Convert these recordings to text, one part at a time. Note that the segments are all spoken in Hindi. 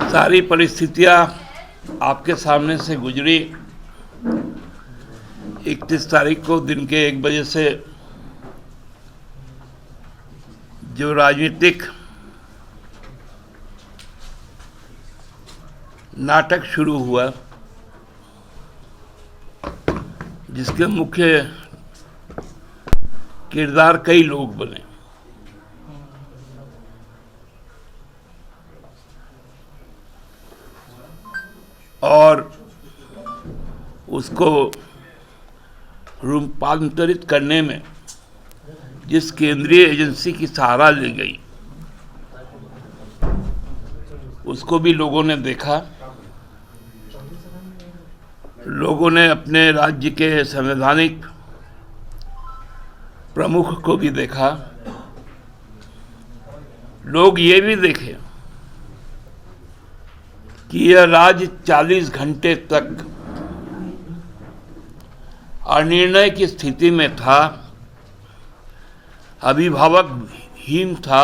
सारी परिस्थितियां आपके सामने से गुजरी। 31 तारीख को दिन के 1 बजे से जो राजनीतिक नाटक शुरू हुआ, जिसके मुख्य किरदार कई लोग बने। और उसको रूपांतरित करने में जिस केंद्रीय एजेंसी की सहारा ली गई, उसको भी लोगों ने देखा। लोगों ने अपने राज्य के संवैधानिक प्रमुख को भी देखा। लोग ये भी देखे कि यह राज्य 40 घंटे तक अनिर्णय की स्थिति में था, अभिभावकहीन था।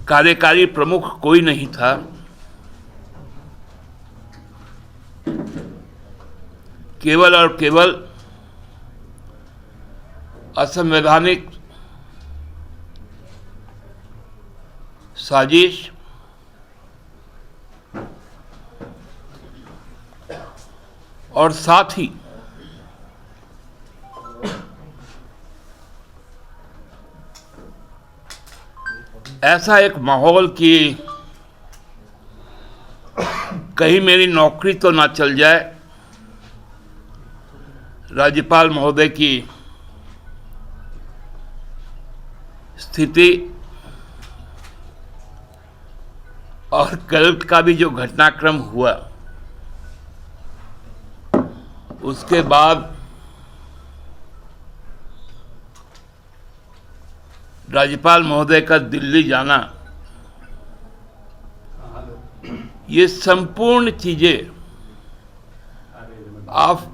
कार्यकारी प्रमुख कोई नहीं था। केवल और केवल असंवैधानिक साजिश और साथ ही ऐसा एक माहौल कि कहीं मेरी नौकरी तो ना चल जाए। राज्यपाल महोदय की स्थिति और कल का भी जो घटनाक्रम हुआ, उसके बाद राज्यपाल महोदय का दिल्ली जाना, ये संपूर्ण चीजें आप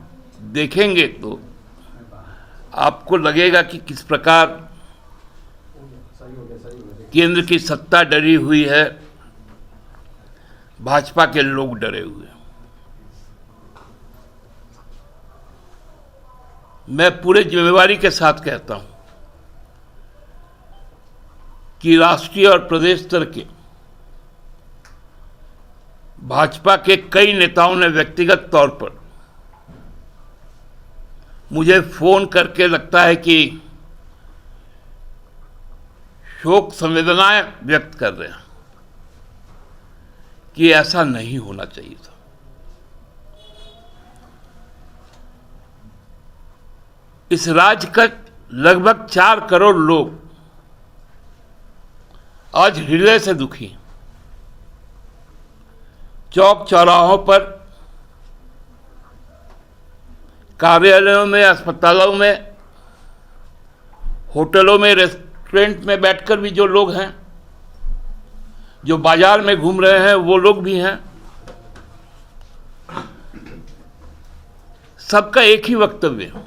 देखेंगे तो आपको लगेगा कि किस प्रकार केंद्र की सत्ता डरी हुई है, भाजपा के लोग डरे हुए हैं। मैं पूरे जिम्मेवारी के साथ कहता हूं कि राष्ट्रीय और प्रदेश स्तर के भाजपा के कई नेताओं ने व्यक्तिगत तौर पर मुझे फोन करके लगता है कि शोक संवेदनाएं व्यक्त कर रहे हैं कि ऐसा नहीं होना चाहिए था। इस राज्य का लगभग 4 करोड़ लोग आज हृदय से दुखी हैं। चौक चौराहों पर, कार्यालयों में, अस्पतालों में, होटलों में, रेस्टोरेंट में बैठकर भी जो लोग हैं, जो बाजार में घूम रहे हैं, वो लोग भी हैं। सबका एक ही वक्तव्य है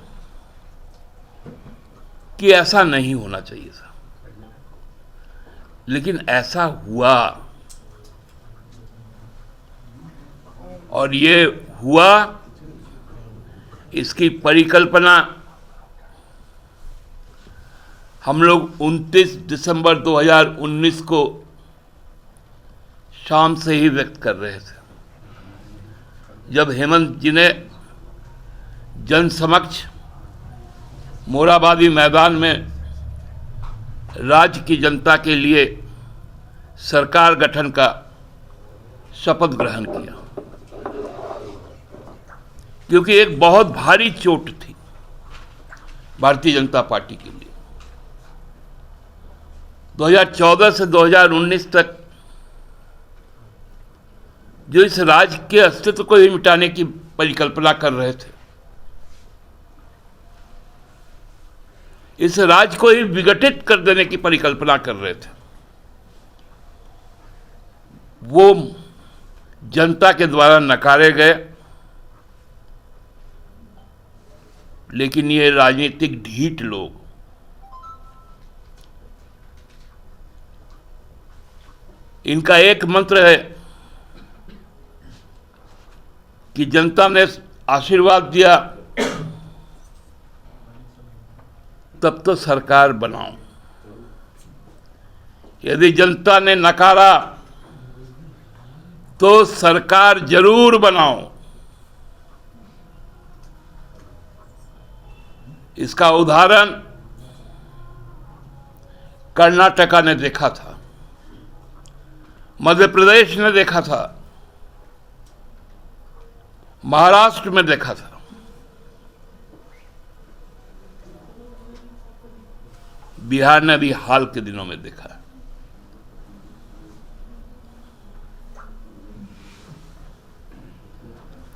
कि ऐसा नहीं होना चाहिए था, लेकिन ऐसा हुआ। और ये हुआ, इसकी परिकल्पना हम लोग 29 दिसंबर 2019 को शाम से ही व्यक्त कर रहे थे, जब हेमंत जी ने जन समक्ष मोराबादी मैदान में राज्य की जनता के लिए सरकार गठन का शपथ ग्रहण किया। क्योंकि एक बहुत भारी चोट थी भारतीय जनता पार्टी के लिए। 2014 से 2019 तक जो इस राज्य के अस्तित्व को ही मिटाने की परिकल्पना कर रहे थे, इस राज्य को ही विघटित कर देने की परिकल्पना कर रहे थे, वो जनता के द्वारा नकारे गए। लेकिन ये राजनीतिक ढीठ लोग इनका एक मंत्र है कि जनता ने आशीर्वाद दिया तब तो सरकार बनाओ, यदि जनता ने नकारा तो सरकार जरूर बनाओ। इसका उदाहरण कर्नाटका ने देखा था, मध्य प्रदेश ने देखा था, महाराष्ट्र में देखा था। बिहार ने भी हाल के दिनों में देखा।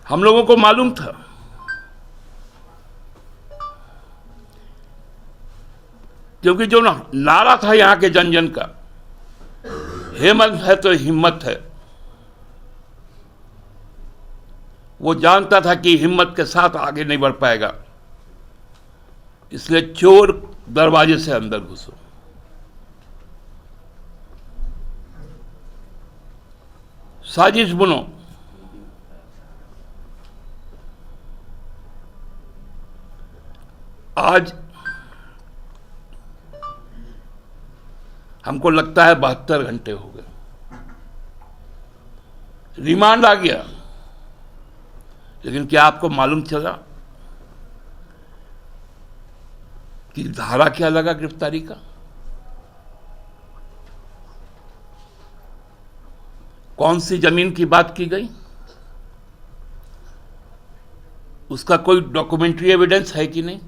हम लोगों को मालूम था क्योंकि जो नारा था यहां के जन जन का, हेमंत है तो हिम्मत है, वो जानता था कि हिम्मत के साथ आगे नहीं बढ़ पाएगा, इसलिए चोर दरवाजे से अंदर घुसो। साजिश बुनो। आज हमको लगता है 72 घंटे हो गए, रिमांड आ गया, लेकिन क्या आपको मालूम चला कि धारा क्या लगा गिरफ्तारी का? कौन सी जमीन की बात की गई? उसका कोई डॉक्यूमेंट्री एविडेंस है कि नहीं?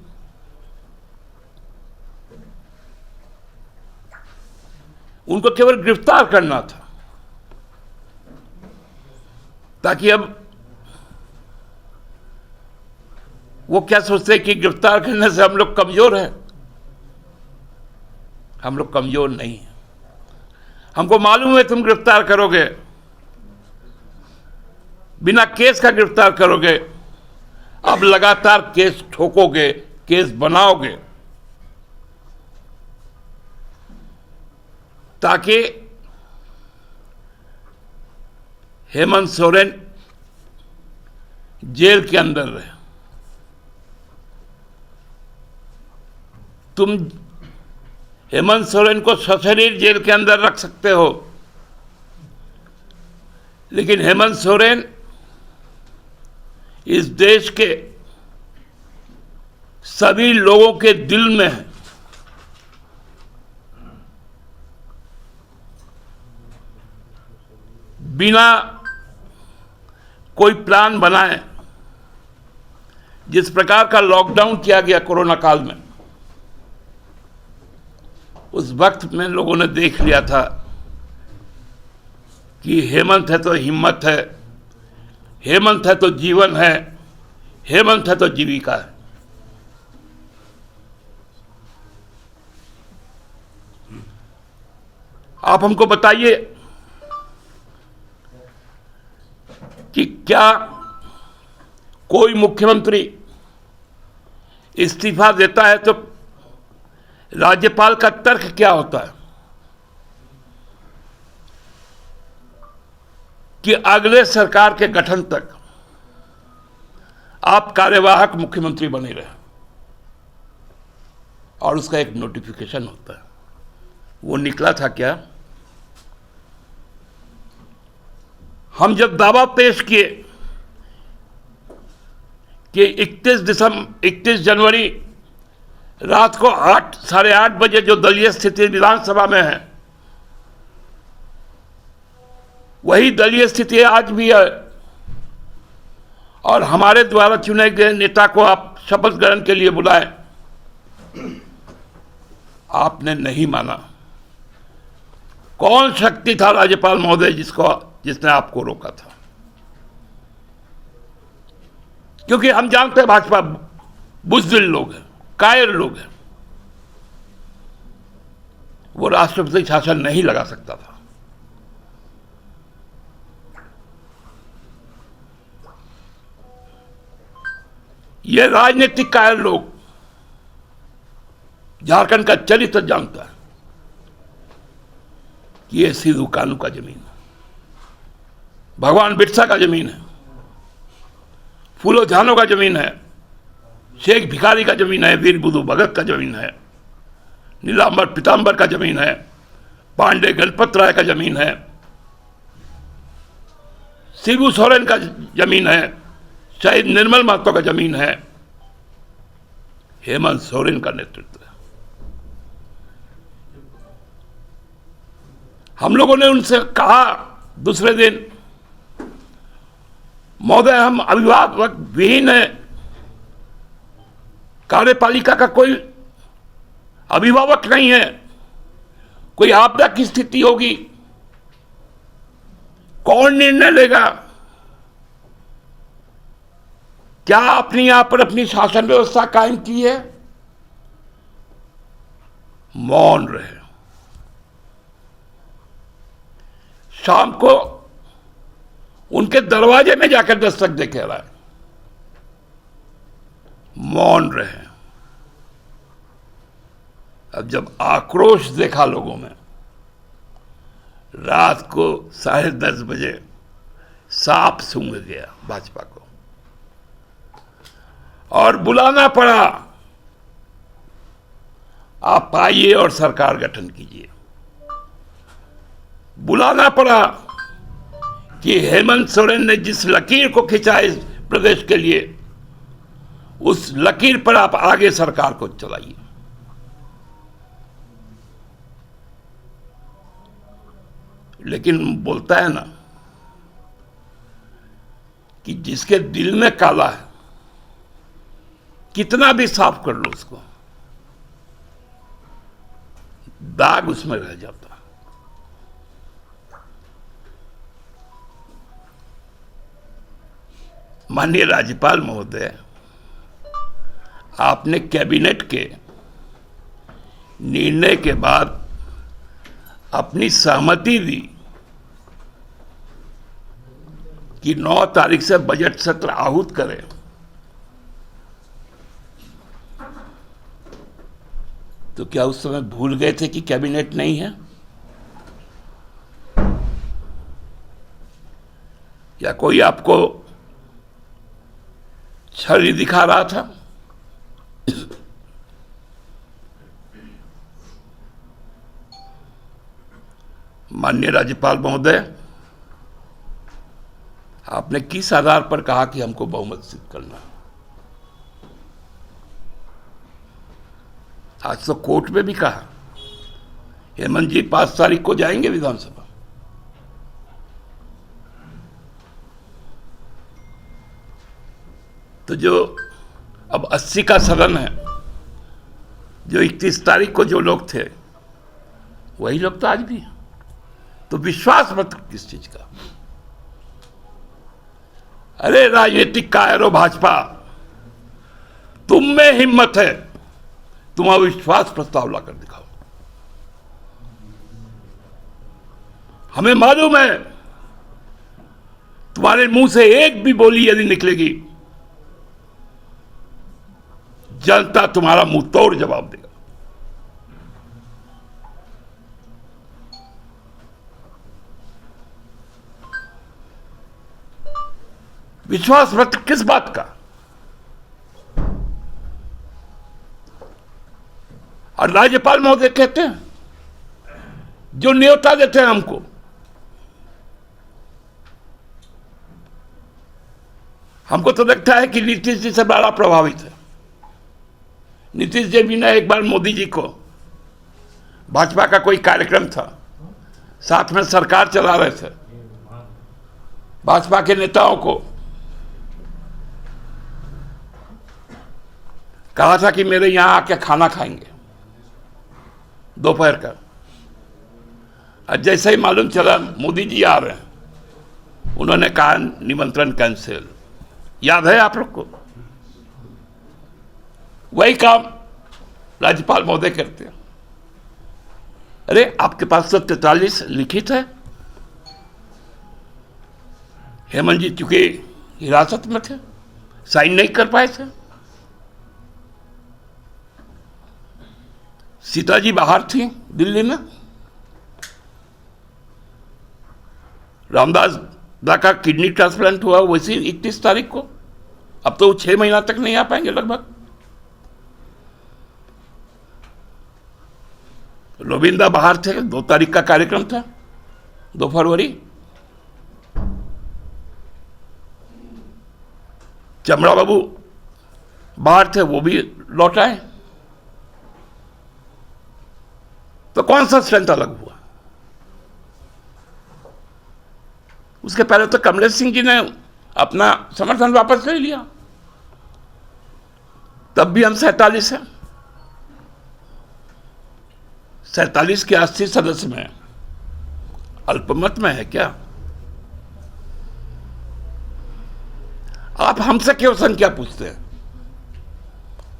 उनको केवल गिरफ्तार करना था ताकि अब वो क्या सोचते कि गिरफ्तार करने से हम लोग कमजोर हैं। हम लोग कमजोर नहीं हैं। हमको मालूम है तुम गिरफ्तार करोगे, बिना केस का गिरफ्तार करोगे, अब लगातार केस ठोकोगे, केस बनाओगे, ताकि हेमंत सोरेन जेल के अंदर रहे। तुम हेमंत सोरेन को सशरीर जेल के अंदर रख सकते हो, लेकिन हेमंत सोरेन इस देश के सभी लोगों के दिल में है। बिना कोई प्लान बनाए जिस प्रकार का लॉकडाउन किया गया कोरोना काल में, उस वक्त में लोगों ने देख लिया था कि हेमंत है तो हिम्मत है, हेमंत है तो जीवन है, हेमंत है तो जीविका है। आप हमको बताइए कि क्या कोई मुख्यमंत्री इस्तीफा देता है तो राज्यपाल का तर्क क्या होता है कि अगले सरकार के गठन तक आप कार्यवाहक मुख्यमंत्री बने रहे, और उसका एक नोटिफिकेशन होता है। वो निकला था क्या? हम जब दावा पेश किए कि 21 जनवरी रात को 8-8:30 बजे जो दलीय स्थिति विधानसभा में है, वही दलीय स्थिति आज भी है, और हमारे द्वारा चुने गए नेता को आप शपथ ग्रहण के लिए बुलाए, आपने नहीं माना। कौन शक्ति था राज्यपाल महोदय जिसने आपको रोका था? क्योंकि हम जानते हैं भाजपा बुज़दिल लोग हैं, कायर लोग हैं, वो राष्ट्रपति शासन नहीं लगा सकता था। ये राजनीतिक कायर लोग, झारखंड का चरित्र जानता है कि ये सिद्धू कानू का जमीन है, भगवान बिरसा का जमीन है, फूलो झानो का जमीन है, शेख भिखारी का जमीन है, वीर बुद्धू भगत का जमीन है, नीलांबर पीतांबर का जमीन है, पांडे गणपत राय का जमीन है, शिबू सोरेन का जमीन है, शहीद निर्मल महतो का जमीन है, हेमंत सोरेन का नेतृत्व है। हम लोगों ने उनसे कहा दूसरे दिन, महोदय हम अभिभावक विहीन है, कार्यपालिका का कोई अभिभावक नहीं है, कोई आपदा की स्थिति होगी, कौन निर्णय लेगा? क्या आपने यहां पर अपनी शासन व्यवस्था कायम की है? मौन रहे। शाम को उनके दरवाजे में जाकर दस्तक दे के रहा है, मौन रहे। अब जब आक्रोश देखा लोगों में, रात को 10:30 बजे सांप सूंघ गया भाजपा को और बुलाना पड़ा, आप आइए और सरकार गठन कीजिए। बुलाना पड़ा कि हेमंत सोरेन ने जिस लकीर को खींचा इस प्रदेश के लिए, उस लकीर पर आप आगे सरकार को चलाइए। लेकिन बोलता है ना कि जिसके दिल में काला है, कितना भी साफ कर लो उसको, दाग उसमें रह जाता। माननीय राज्यपाल महोदय, आपने कैबिनेट के निर्णय के बाद अपनी सहमति दी कि 9 तारीख से बजट सत्र आहूत करें। तो क्या उस समय भूल गए थे कि कैबिनेट नहीं है? या कोई आपको छवि दिखा रहा था? माननीय राज्यपाल महोदय, आपने किस आधार पर कहा कि हमको बहुमत सिद्ध करना? आज तो कोर्ट में भी कहा हेमंत जी 5 तारीख को जाएंगे विधानसभा। तो जो अब 80 का सदन है, जो 31 तारीख को जो लोग थे वही लोग तो आज भी हैं। तो विश्वास मत किस चीज का? अरे राजनीतिक कायरो भाजपा, तुम में हिम्मत है, तुम अविश्वास प्रस्ताव लाकर दिखाओ। हमें मालूम है तुम्हारे मुंह से एक भी बोली यदि निकलेगी, जनता तुम्हारा मुंह तोड़ जवाब देगा। विश्वास मत किस बात का? और राज्यपाल महोदय कहते हैं जो न्योता देते हैं हमको, हमको तो लगता है कि नीतीश जी से बड़ा प्रभावित है। नीतीश जी भी ने एक बार मोदी जी को, भाजपा का कोई कार्यक्रम था, साथ में सरकार चला रहे थे, भाजपा के नेताओं को कहा था कि मेरे यहां आके खाना खाएंगे दोपहर का। और जैसे ही मालूम चला मोदी जी आ रहे हैं, उन्होंने कहा निमंत्रण कैंसिल। याद है आप लोग को? वही काम राज्यपाल महोदय करते हैं। अरे आपके पास तो 43 लिखित है। हेमंत जी चूंकि हिरासत में थे, साइन नहीं कर पाए थे, सीता जी बाहर थी दिल्ली में, रामदास दा का किडनी ट्रांसप्लांट हुआ वैसे 31 तारीख को। अब तो 6 महीना तक नहीं आ पाएंगे लगभग। रोबिंदा बाहर थे, 2 तारीख का कार्यक्रम था, 2 फरवरी। चमड़ा बाबू बाहर थे, वो भी लौट आए। तो कौन सा स्ट्रेंथ अलग हुआ? उसके पहले तो कमलेश सिंह जी ने अपना समर्थन वापस ले लिया, तब भी हम 47 हैं। 47 के 80 सदस्य में अल्पमत में है क्या? आप हमसे क्यों संख्या पूछते हैं?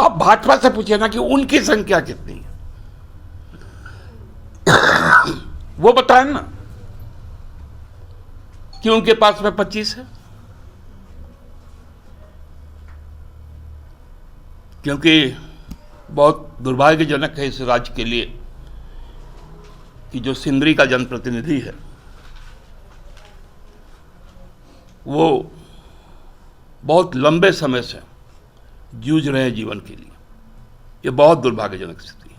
आप भाजपा से पूछिए ना कि उनकी संख्या कितनी है, वो बताएं ना कि उनके पास में 25 है। क्योंकि बहुत दुर्भाग्यजनक है इस राज्य के लिए कि जो सिंदरी का जनप्रतिनिधि है वो बहुत लंबे समय से जूझ रहे हैं जीवन के लिए। ये बहुत दुर्भाग्यजनक स्थिति है,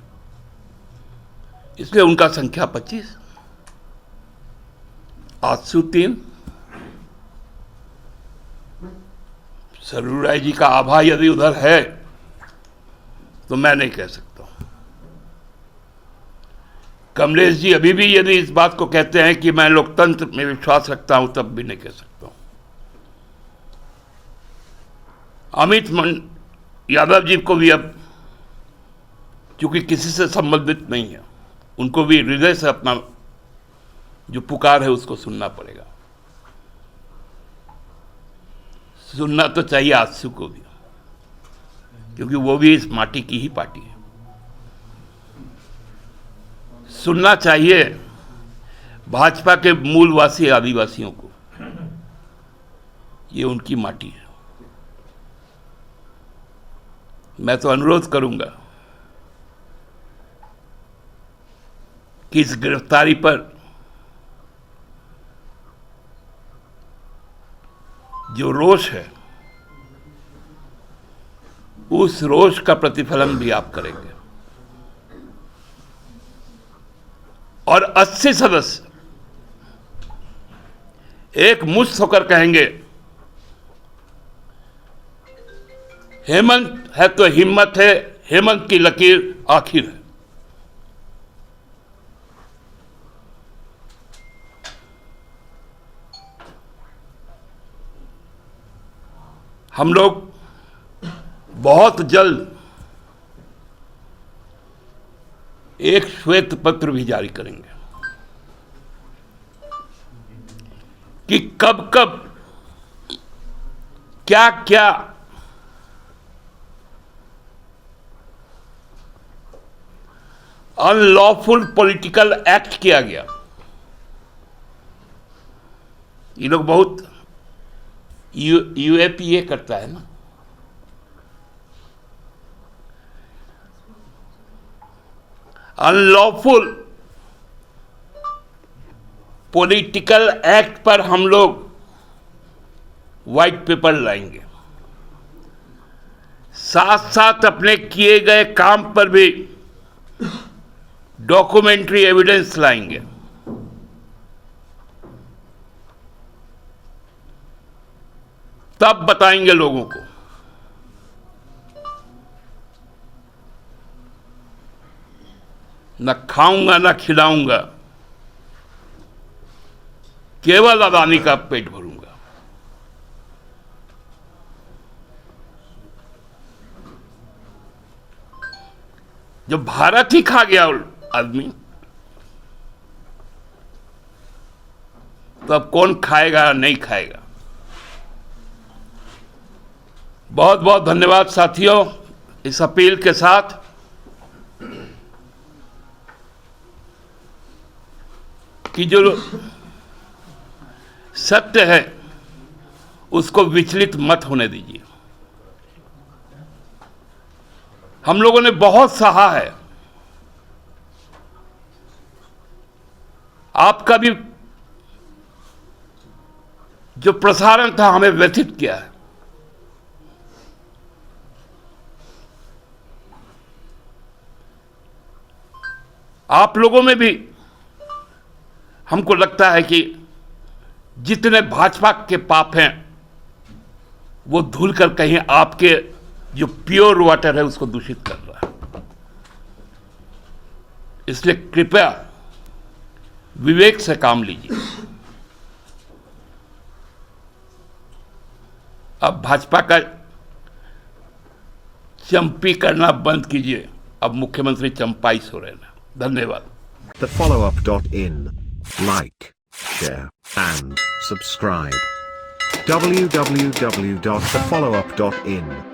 इसलिए उनका संख्या 25। आजसू 3। सरयू राय जी का आभा यदि उधर है तो मैं नहीं कह सकता हूं। कमलेश जी अभी भी यदि इस बात को कहते हैं कि मैं लोकतंत्र में विश्वास रखता हूं, तब भी नहीं कह सकता हूं। अमित यादव जी को भी अब चूंकि किसी से संबंधित नहीं है, उनको भी हृदय से अपना जो पुकार है उसको सुनना पड़ेगा। सुनना तो चाहिए आजसू को भी, क्योंकि वो भी इस माटी की ही पार्टी है। सुनना चाहिए भाजपा के मूलवासी आदिवासियों को, ये उनकी माटी है। मैं तो अनुरोध करूंगा कि इस गिरफ्तारी पर जो रोष है, उस रोष का प्रतिफलन भी आप करेंगे। और 80 सदस्य एक मुश्त होकर कहेंगे हेमंत है तो हिम्मत है, हेमंत की लकीर आखिर है। हम लोग बहुत जल्द एक श्वेत पत्र भी जारी करेंगे कि कब कब क्या क्या अनलॉफुल पॉलिटिकल एक्ट किया गया। ये लोग बहुत यूएपीए करता है ना, अनलॉफुल पॉलिटिकल एक्ट पर हम लोग व्हाइट पेपर लाएंगे, साथ साथ अपने किए गए काम पर भी डॉक्यूमेंट्री एविडेंस लाएंगे। तब बताएंगे लोगों को न खाऊंगा न खिलाऊंगा, केवल अदानी का पेट भरूंगा। जब भारत ही खा गया आदमी, तो अब कौन खाएगा नहीं खाएगा। बहुत बहुत धन्यवाद साथियों। इस अपील के साथ कि जो सत्य है उसको विचलित मत होने दीजिए। हम लोगों ने बहुत सहा है, आपका भी जो प्रसारण था हमें व्यथित किया है। आप लोगों में भी हमको लगता है कि जितने भाजपा के पाप हैं वो धुल कर कहीं आपके जो प्योर वाटर है उसको दूषित कर रहा है। इसलिए कृपया विवेक से काम लीजिए। अब भाजपा का चंपी करना बंद कीजिए। अब मुख्यमंत्री चंपाई सोरेन है। धन्यवाद। thefollowup.in. Like, share, and subscribe. www.thefollowup.in